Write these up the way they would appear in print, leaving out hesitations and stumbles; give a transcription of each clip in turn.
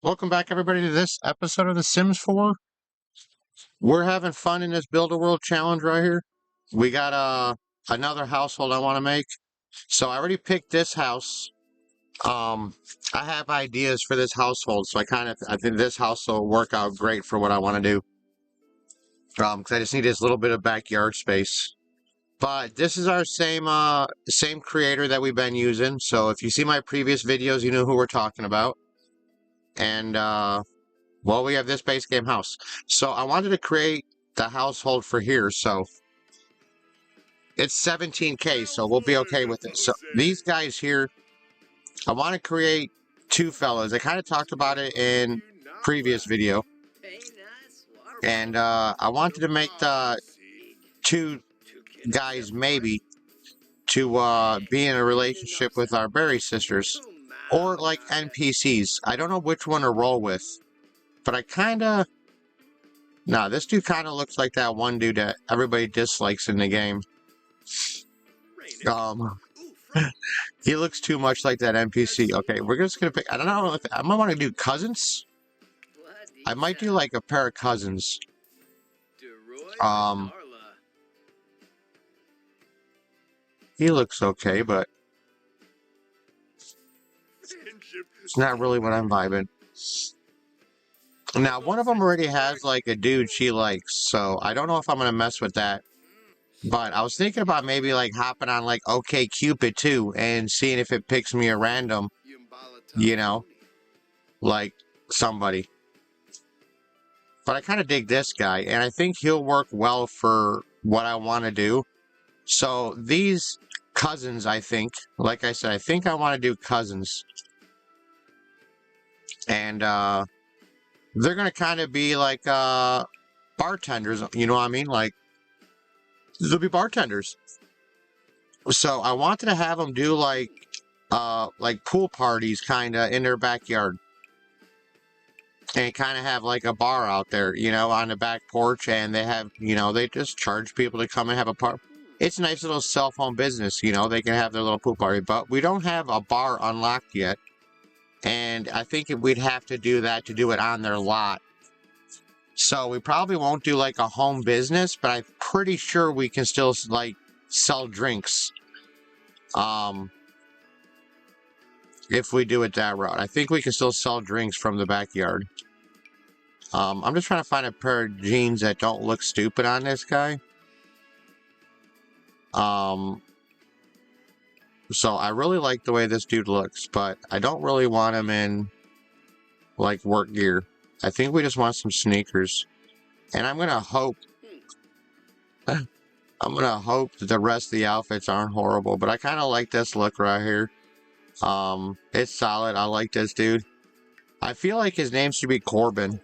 Welcome back, everybody, to this episode of The Sims 4. We're having fun in this Build-A-World challenge right here. We got another household I want to make. So I already picked this house. I have ideas for this household, so I think this house will work out great for what I want to do. Because I just need this little bit of backyard space. But this is our same creator that we've been using. So if you see my previous videos, you know who we're talking about. And well, we have this base game house. So I wanted to create the household for here. So it's 17K, so we'll be okay with it. So these guys here, I want to create two fellas. I kind of talked about it in previous video. And I wanted to make the two guys maybe to be in a relationship with our berry sisters. Or like NPCs. I don't know which one to roll with. But I kind of... Nah, this dude kind of looks like that one dude that everybody dislikes in the game. He looks too much like that NPC. Okay, we're just gonna pick... I don't know if... I might want to do cousins. I might do like a pair of cousins. He looks okay, but... it's not really what I'm vibing. Now, one of them already has, like, a dude she likes, so I don't know if I'm going to mess with that. But I was thinking about maybe, like, hopping on, like, OkCupid, too, and seeing if it picks me a random, you know, like, somebody. But I kind of dig this guy, and I think he'll work well for what I want to do. So, these cousins, I think, like I said, I think I want to do cousins. And, they're going to kind of be like bartenders, you know what I mean? Like, they'll be bartenders. So I wanted to have them do like pool parties kind of in their backyard. And kind of have like a bar out there, you know, on the back porch. And they have, you know, they just charge people to come and have a party. It's a nice little cell phone business, you know, they can have their little pool party. But we don't have a bar unlocked yet. And I think we'd have to do that to do it on their lot. So we probably won't do like a home business, but I'm pretty sure we can still like sell drinks. If we do it that route, I think we can still sell drinks from the backyard. I'm just trying to find a pair of jeans that don't look stupid on this guy. So I really like the way this dude looks, but I don't really want him in like work gear. I think we just want some sneakers. And I'm gonna hope that the rest of the outfits aren't horrible, but I kind of like this look right here. It's solid. I like this dude. I feel like his name should be Corbin.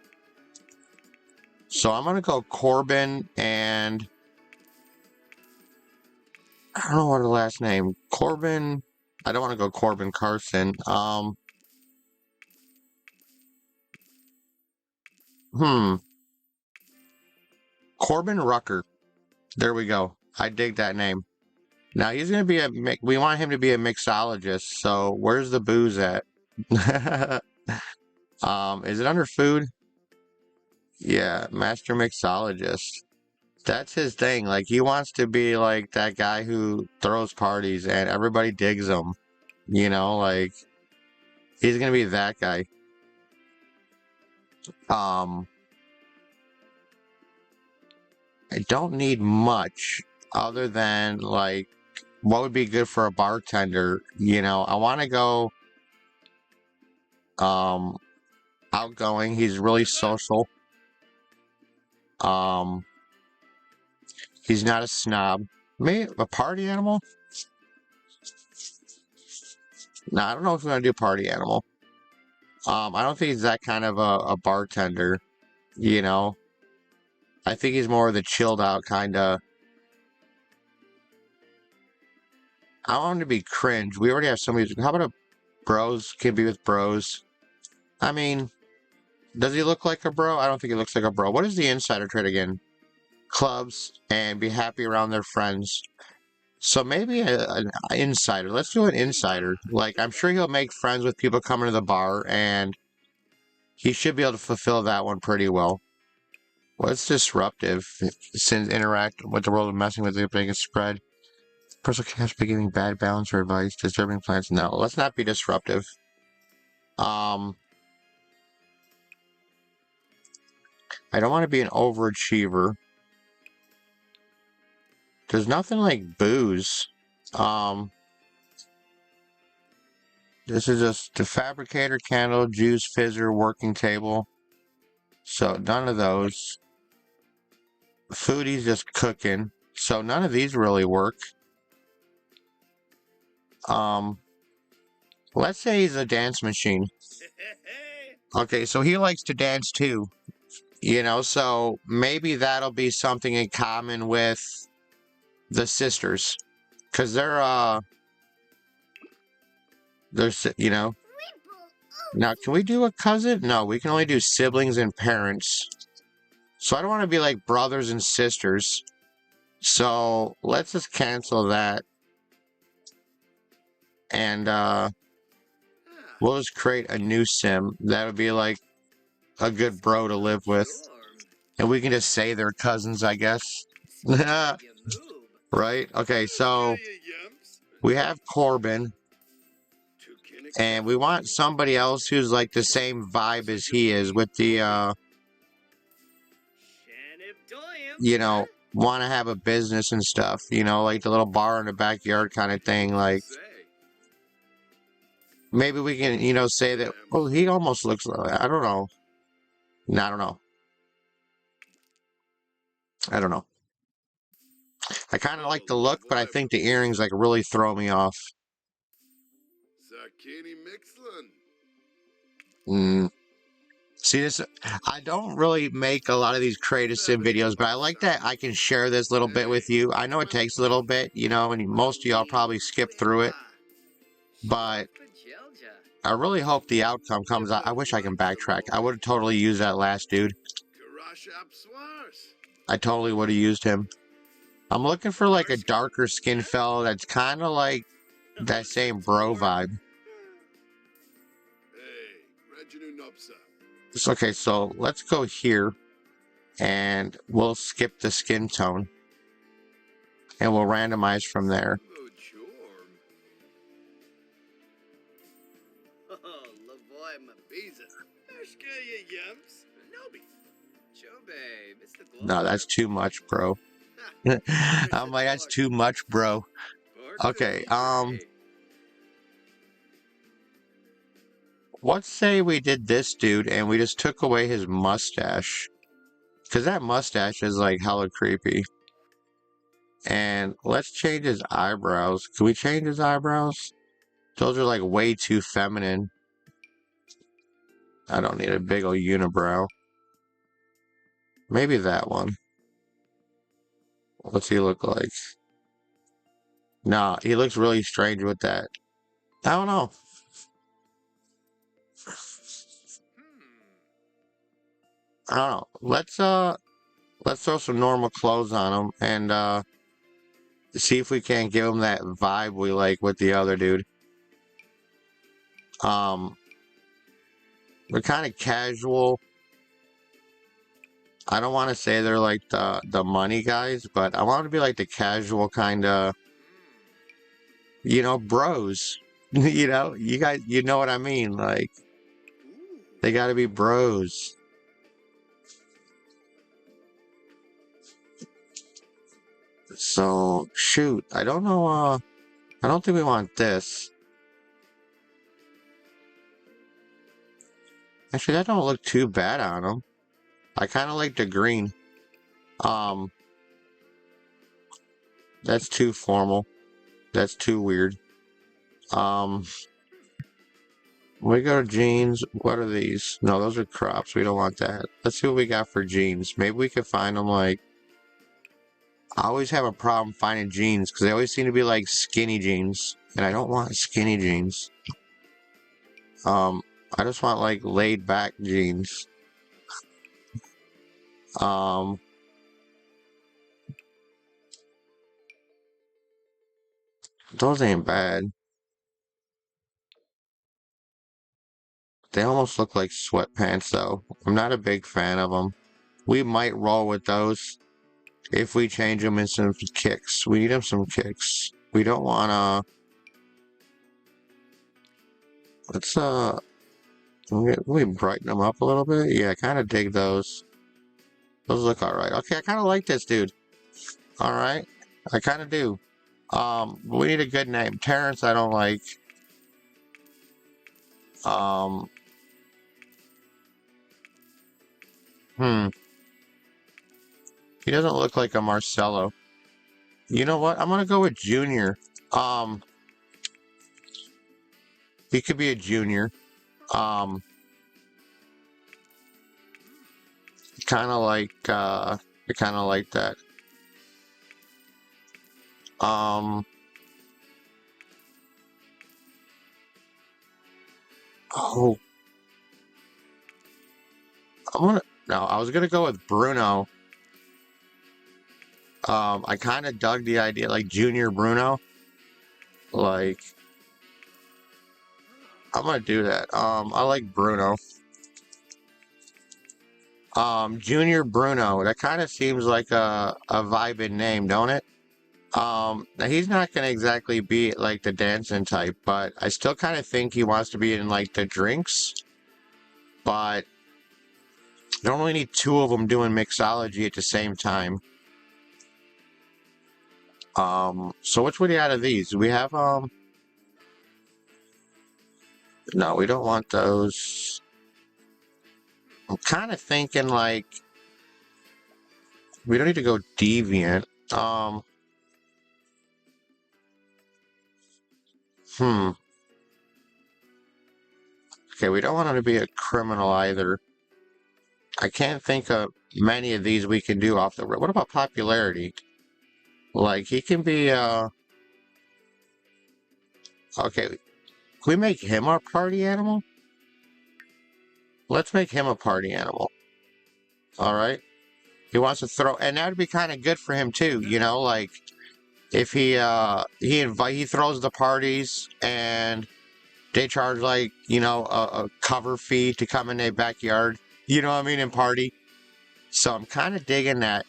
So I'm gonna go Corbin, and I don't know what the last name. Corbin. I don't want to go Corbin Carson. Corbin Rucker. There we go. I dig that name. Now he's gonna be we want him to be a mixologist. So where's the booze at? Is it under food? Yeah, master mixologist. That's his thing. Like, he wants to be like that guy who throws parties and everybody digs him. You know, like, he's gonna be that guy. I don't need much other than, like, what would be good for a bartender. You know, I want to go outgoing. He's really social. He's not a snob. Maybe a party animal? No, I don't know if we're gonna do party animal. I don't think he's that kind of a bartender, you know. I think he's more of the chilled out kind of. I want him to be cringe. We already have somebody. How about a bros? Can be with bros. I mean, does he look like a bro? I don't think he looks like a bro. What is the insider trait again? Clubs and be happy around their friends. So maybe an insider. Let's do an insider. Like, I'm sure he'll make friends with people coming to the bar, and He should be able to fulfill that one pretty well. What's disruptive? Since interact with the world of messing with the biggest spread. Personal cash by giving bad balance or advice, disturbing plans. No, let's not be disruptive. I don't want to be an overachiever. There's nothing like booze. This is just the fabricator, candle, juice, fizzer, working table. So none of those. Foodie's just cooking. So none of these really work. Let's say he's a dance machine. Okay, so he likes to dance too. You know, so maybe that'll be something in common with the sisters. Because they're, you know. Now, can we do a cousin? No, we can only do siblings and parents. So I don't want to be like brothers and sisters. So let's just cancel that. And we'll just create a new sim. That would be like a good bro to live with. And we can just say they're cousins, I guess. Right? Okay, so we have Corbin. And we want somebody else who's like the same vibe as he is with the, you know, want to have a business and stuff. You know, like the little bar in the backyard kind of thing. Like, maybe we can, you know, say that, oh, he almost looks like, I don't know. No, I don't know. I don't know. I kind of like the look, but I think the earrings like really throw me off. See this? I don't really make a lot of these creative sim videos, but I like that I can share this little bit with you. I know it takes a little bit, you know, and most of y'all probably skip through it, but I really hope the outcome comes out. I wish I can backtrack. I would have totally used that last dude. I totally would have used him. I'm looking for like a darker skin fellow that's kind of like that same bro vibe. Okay, so let's go here and we'll skip the skin tone and we'll randomize from there. No, that's too much, bro. I'm like, that's too much, bro. Okay, let's say we did this dude and we just took away his mustache. Because that mustache is like hella creepy. And let's change his eyebrows. Can we change his eyebrows? Those are like way too feminine. I don't need a big old unibrow. Maybe that one. What's he look like? Nah, he looks really strange with that. I don't know. I don't know. Let's throw some normal clothes on him and see if we can't give him that vibe we like with the other dude. They're kind of casual. I don't want to say they're like the money guys, but I want to be like the casual kind of, you know, bros. You know, you guys, you know what I mean? Like, they got to be bros. So, shoot, I don't know, I don't think we want this. Actually, that don't look too bad on him. I kind of like the green. That's too formal. That's too weird. We go to jeans. What are these? No, those are crops. We don't want that. Let's see what we got for jeans. Maybe we could find them like... I always have a problem finding jeans because they always seem to be like skinny jeans. And I don't want skinny jeans. I just want like laid back jeans. Those ain't bad. They almost look like sweatpants, though. I'm not a big fan of them. We might roll with those if we change them in some kicks. We need them some kicks. We don't want to... Let's, we brighten them up a little bit. Yeah, I kind of dig those. Those look alright. Okay, I kind of like this dude. Alright. I kind of do. We need a good name. Terrence, I don't like. He doesn't look like a Marcelo. You know what? I'm gonna go with Junior. He could be a junior. Kind of like, I kind of like that. Oh, no, I was gonna go with Bruno. I kind of dug the idea, like Junior Bruno. Like, I'm gonna do that. I like Bruno. Junior Bruno. That kind of seems like a vibing name, don't it? Now he's not gonna exactly be like the dancing type, but I still kind of think he wants to be in like the drinks. But you don't really need two of them doing mixology at the same time. So which would you out of these? We have no, we don't want those. I'm kind of thinking like we don't need to go deviant. Okay, we don't want him to be a criminal either. I can't think of many of these we can do off the rip. What about popularity? Like, he can be, okay, can we make him our party animal? Let's make him a party animal. Alright? He wants to throw, and that would be kind of good for him too, you know, like, if he throws the parties, and they charge, like, you know, a cover fee to come in their backyard, you know what I mean, and party. So I'm kind of digging that.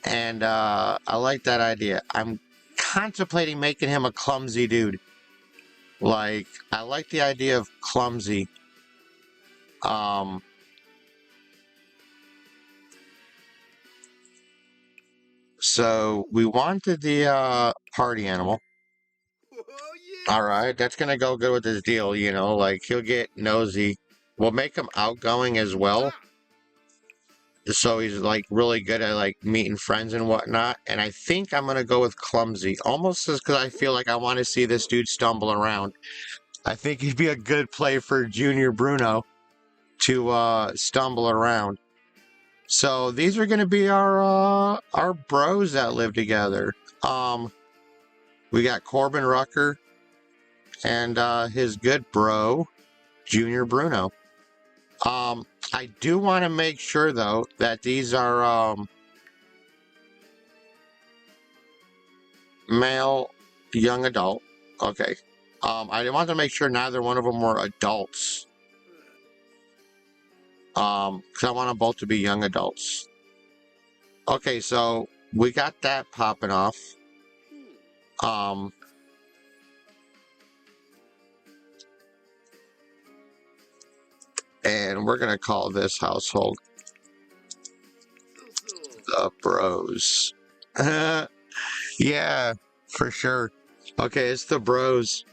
And I like that idea. I'm contemplating making him a clumsy dude. Like, I like the idea of clumsy. So we wanted the party animal. Alright, that's gonna go good with this deal, you know, like he'll get nosy. We'll make him outgoing as well. So he's like really good at like meeting friends and whatnot. And I think I'm gonna go with clumsy, almost because I feel like I want to see this dude stumble around. I think he'd be a good play for Junior Bruno to stumble around. So these are gonna be our bros that live together. We got Corbin Rucker and his good bro, Junior Bruno. I do want to make sure, though, that these are male, young adult. Okay. I want to make sure neither one of them were adults. Because I want them both to be young adults. Okay, so we got that popping off. And we're going to call this household the Bros. Yeah, for sure. Okay, it's the Bros.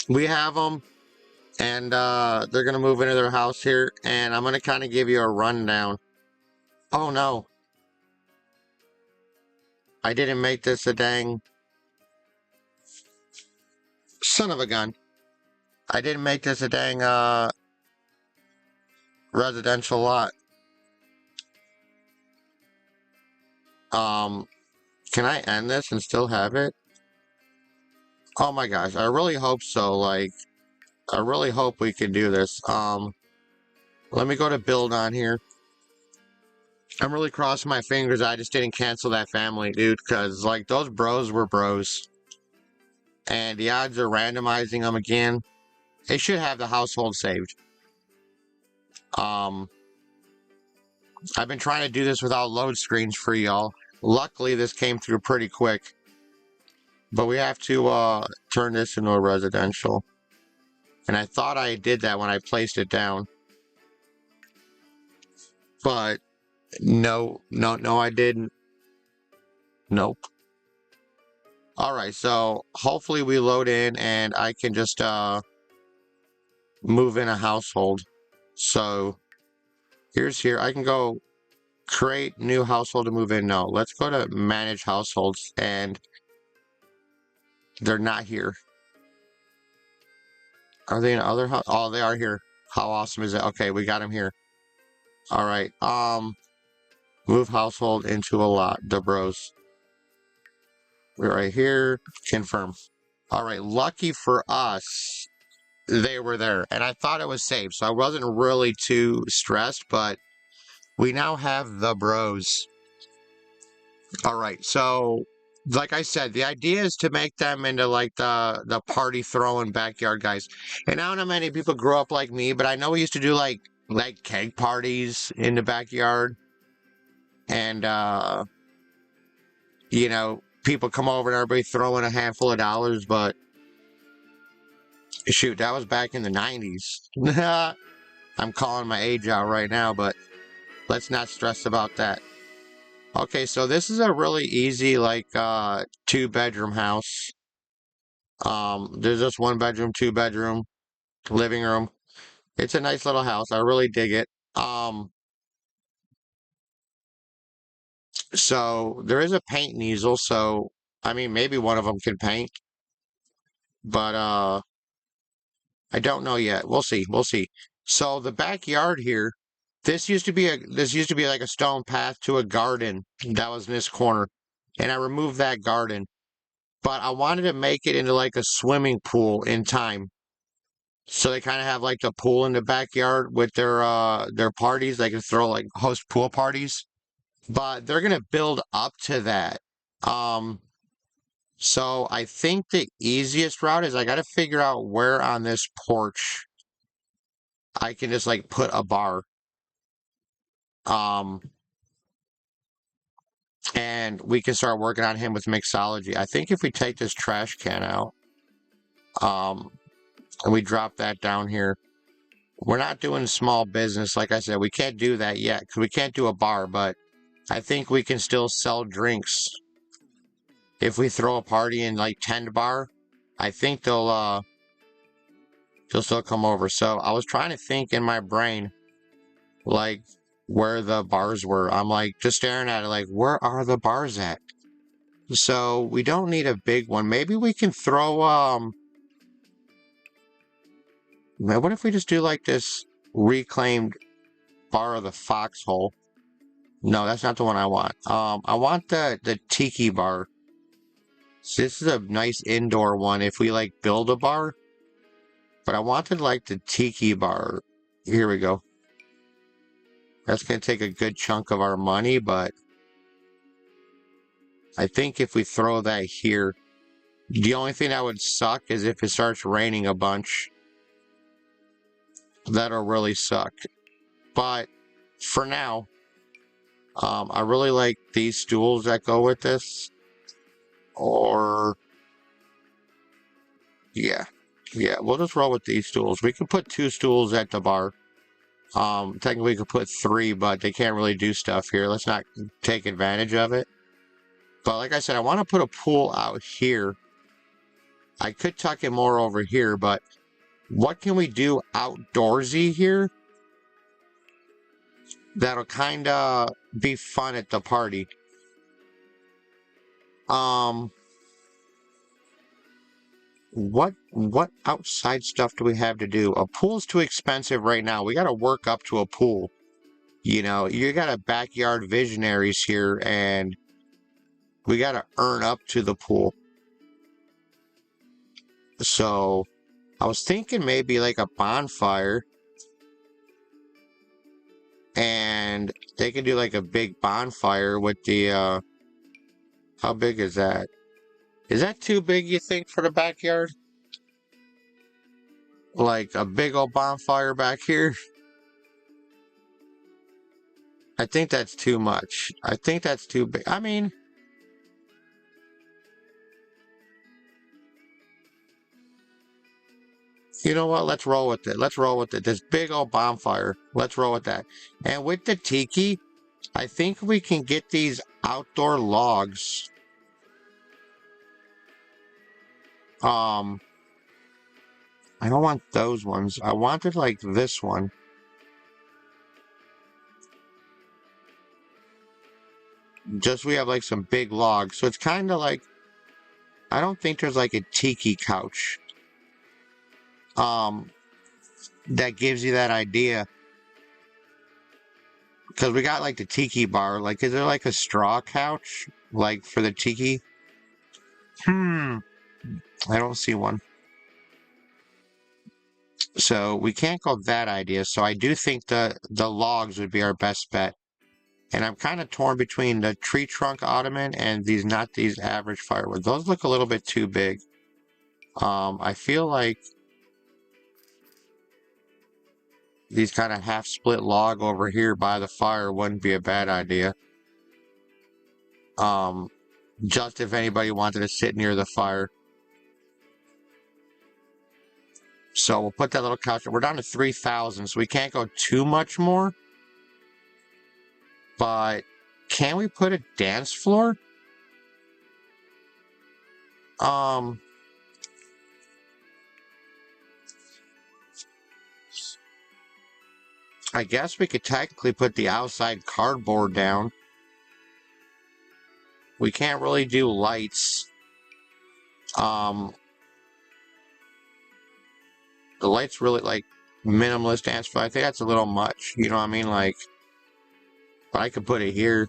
We have them, and they're going to move into their house here, and I'm going to kind of give you a rundown. Oh, no. I didn't make this a dang... Son of a gun. I didn't make this a dang, residential lot. Can I end this and still have it? Oh my gosh, I really hope so. Like, I really hope we can do this. Let me go to build on here. I'm really crossing my fingers I just didn't cancel that family, dude, because, like, those bros were bros. And the odds of randomizing them again It should have the household saved. I've been trying to do this without load screens for y'all. Luckily, this came through pretty quick. But we have to turn this into a residential. And I thought I did that when I placed it down. But no, I didn't. Nope. Alright, so hopefully we load in and I can just move in a household. So here's here. I can go create new household to move in. No, let's go to manage households and they're not here. Are they in other house? Oh, they are here. How awesome is it? Okay, we got them here. Alright, move household into a lot. The bros. We're right here. Confirm. Alright, lucky for us, they were there. And I thought it was safe, so I wasn't really too stressed, but we now have the bros. Alright, so like I said, the idea is to make them into like the party throwing backyard guys. And I don't know many people grew up like me, but I know we used to do like keg parties in the backyard. And you know, people come over and everybody throwing a handful of dollars, but shoot, that was back in the 90s. I'm calling my age out right now, but let's not stress about that. Okay, so this is a really easy, like, 2-bedroom house. There's just 1 bedroom, 2 bedroom, living room. It's a nice little house. I really dig it. So there is a paint easel, so, I mean, maybe one of them can paint. But, I don't know yet. We'll see. We'll see. So the backyard here, this used to be like a stone path to a garden that was in this corner. And I removed that garden. But I wanted to make it into like a swimming pool in time. So they kind of have like the pool in the backyard with their parties. They can throw like host pool parties. But they're gonna build up to that. So I think the easiest route is I gotta figure out where on this porch I can just like put a bar. And we can start working on him with mixology. I think if we take this trash can out, and we drop that down here, we're not doing small business. Like I said, we can't do that yet because we can't do a bar, but I think we can still sell drinks. If we throw a party in like 10 bar, I think they'll still come over. So I was trying to think in my brain, like, where the bars were. I'm like just staring at it like, where are the bars at? So we don't need a big one. Maybe we can throw what if we just do like this reclaimed bar of the foxhole? No, that's not the one I want. I want the tiki bar. So this is a nice indoor one if we like build a bar. But I wanted like the tiki bar. Here we go. That's going to take a good chunk of our money, but I think if we throw that here, the only thing that would suck is if it starts raining a bunch. That'll really suck. But for now, I really like these stools that go with this. Or, yeah, we'll just roll with these stools. We could put 2 stools at the bar. Technically we could put 3, but they can't really do stuff here. Let's not take advantage of it. But like I said, I want to put a pool out here. I could tuck it more over here, but what can we do outdoorsy here that'll kind of be fun at the party? What outside stuff do we have to do? A pool's too expensive right now. We got to work up to a pool. You know, you got a backyard visionaries here, and we got to earn up to the pool. So, I was thinking maybe like a bonfire. And they can do like a big bonfire with the, how big is that? Is that too big, you think, for the backyard? like a big old bonfire back here. I think that's too much. I think that's too big. I mean, you know what? Let's roll with it. Let's roll with it. This big old bonfire. Let's roll with that. And with the tiki, I think we can get these outdoor logs. I don't want those ones. I wanted like this one. Just we have like some big logs. So it's kind of like, I don't think there's like a tiki couch. That gives you that idea. Because we got like the tiki bar. Like, is there like a straw couch? Like for the tiki? I don't see one. So we can't go that idea. So I do think the logs would be our best bet. And I'm kind of torn between the tree trunk ottoman and these average firewood. Those look a little bit too big. I feel like these kind of half split log over here by the fire wouldn't be a bad idea. Just if anybody wanted to sit near the fire. So we'll put that little couch. We're down to 3,000, so we can't go too much more. But can we put a dance floor? I guess we could technically put the outside cardboard down. We can't really do lights. The lights really like minimalist dance floor. I think that's a little much. You know what I mean? Like, but I could put it here.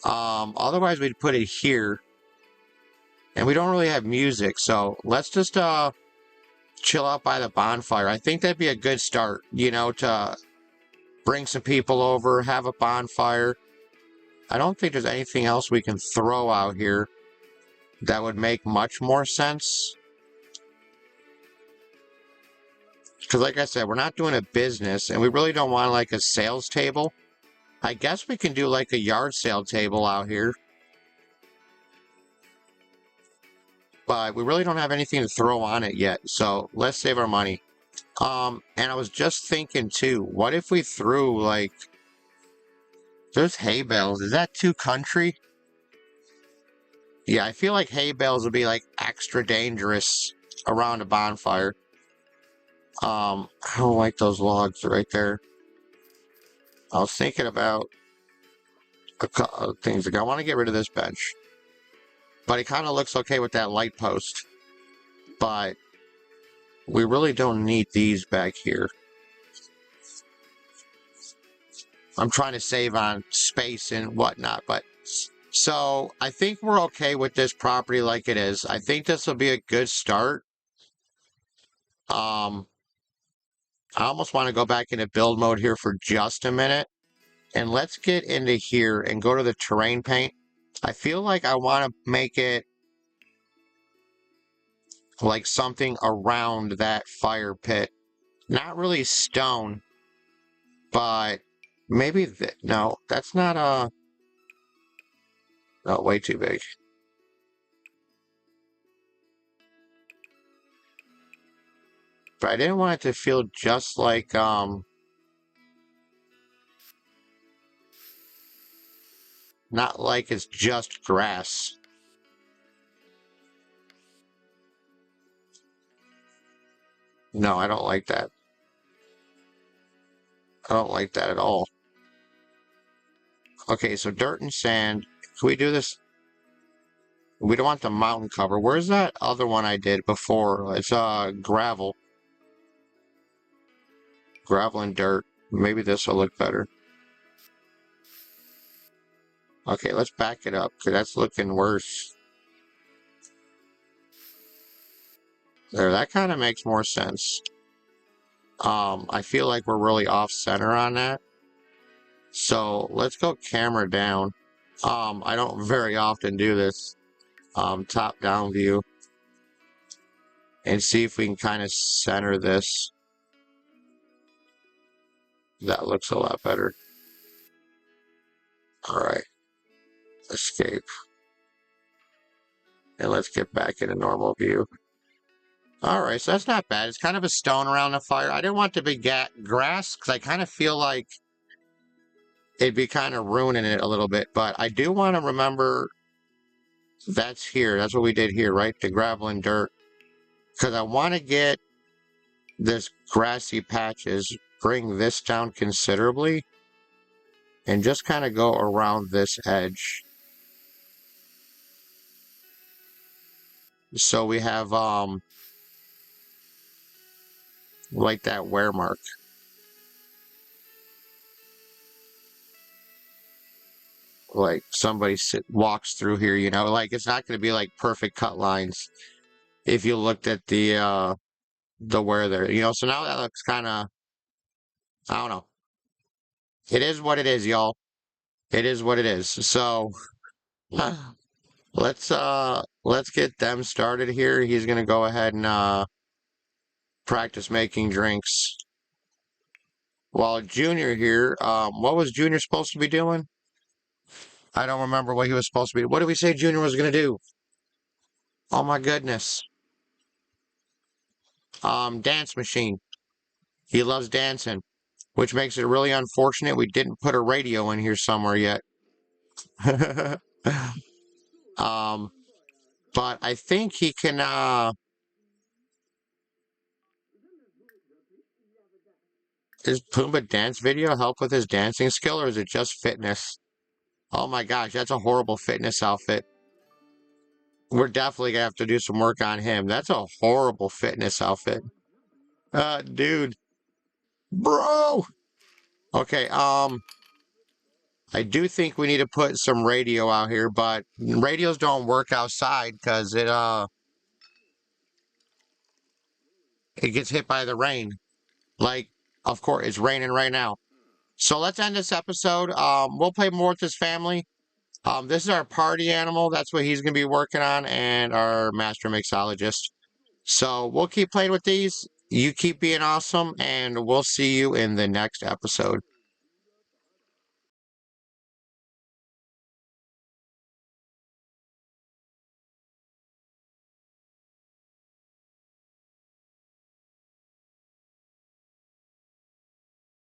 Otherwise we'd put it here. And we don't really have music, so let's just chill out by the bonfire. I think that'd be a good start, you know, to bring some people over, have a bonfire. I don't think there's anything else we can throw out here that would make much more sense. Because like I said, we're not doing a business, and we really don't want like a sales table. I guess we can do like a yard sale table out here. But we really don't have anything to throw on it yet, so let's save our money. And I was just thinking too, what if we threw like, there's hay bales, is that too country? Yeah, I feel like hay bales would be like extra dangerous around a bonfire. I don't like those logs right there. I was thinking about a couple of things ago. I want to get rid of this bench. But it kind of looks okay with that light post. But we really don't need these back here. I'm trying to save on space and whatnot, but so I think we're okay with this property like it is. I think this will be a good start. I almost want to go back into build mode here for just a minute. And let's get into here and go to the terrain paint. I feel like I want to make it like something around that fire pit. Not really stone, but maybe, no, that's not no, way too big. But I didn't want it to feel just like, not like it's just grass. No, I don't like that. I don't like that at all. Okay, so dirt and sand. Can we do this? We don't want the mountain cover. Where's that other one I did before? It's gravel. Gravel and dirt. Maybe this will look better. Okay, let's back it up, because that's looking worse. There, that kind of makes more sense. I feel like we're really off center on that. So let's go camera down. I don't very often do this. Top down view. and see if we can kind of center this. That looks a lot better. All right. Escape. And let's get back in a normal view. All right, so that's not bad. It's kind of a stone around the fire. I didn't want the big grass because I kind of feel like it'd be kind of ruining it a little bit. But I do want to remember that's here. That's what we did here, right? The gravel and dirt. Because I want to get this grassy patches, bring this down considerably, and just kind of go around this edge. So we have like that wear mark. Like somebody walks through here, you know, like it's not going to be like perfect cut lines if you looked at the wear there, you know. So now that looks kind of, I don't know. It is what it is, y'all. It is what it is. So let's get them started here. He's gonna go ahead and practice making drinks. While Junior here, what was Junior supposed to be doing? I don't remember what he was supposed to be. What did we say Junior was gonna do? Oh my goodness. Dance machine. He loves dancing, which makes it really unfortunate we didn't put a radio in here somewhere yet. But I think he can, is Pumbaa dance video help with his dancing skill, or is it just fitness? Oh my gosh, that's a horrible fitness outfit. We're definitely gonna have to do some work on him. That's a horrible fitness outfit. Dude. Bro! Okay, I do think we need to put some radio out here, but radios don't work outside because it gets hit by the rain. Like, of course, it's raining right now. So let's end this episode. We'll play more with this family. This is our party animal. That's what he's going to be working on, and our master mixologist. So we'll keep playing with these. You keep being awesome, and we'll see you in the next episode.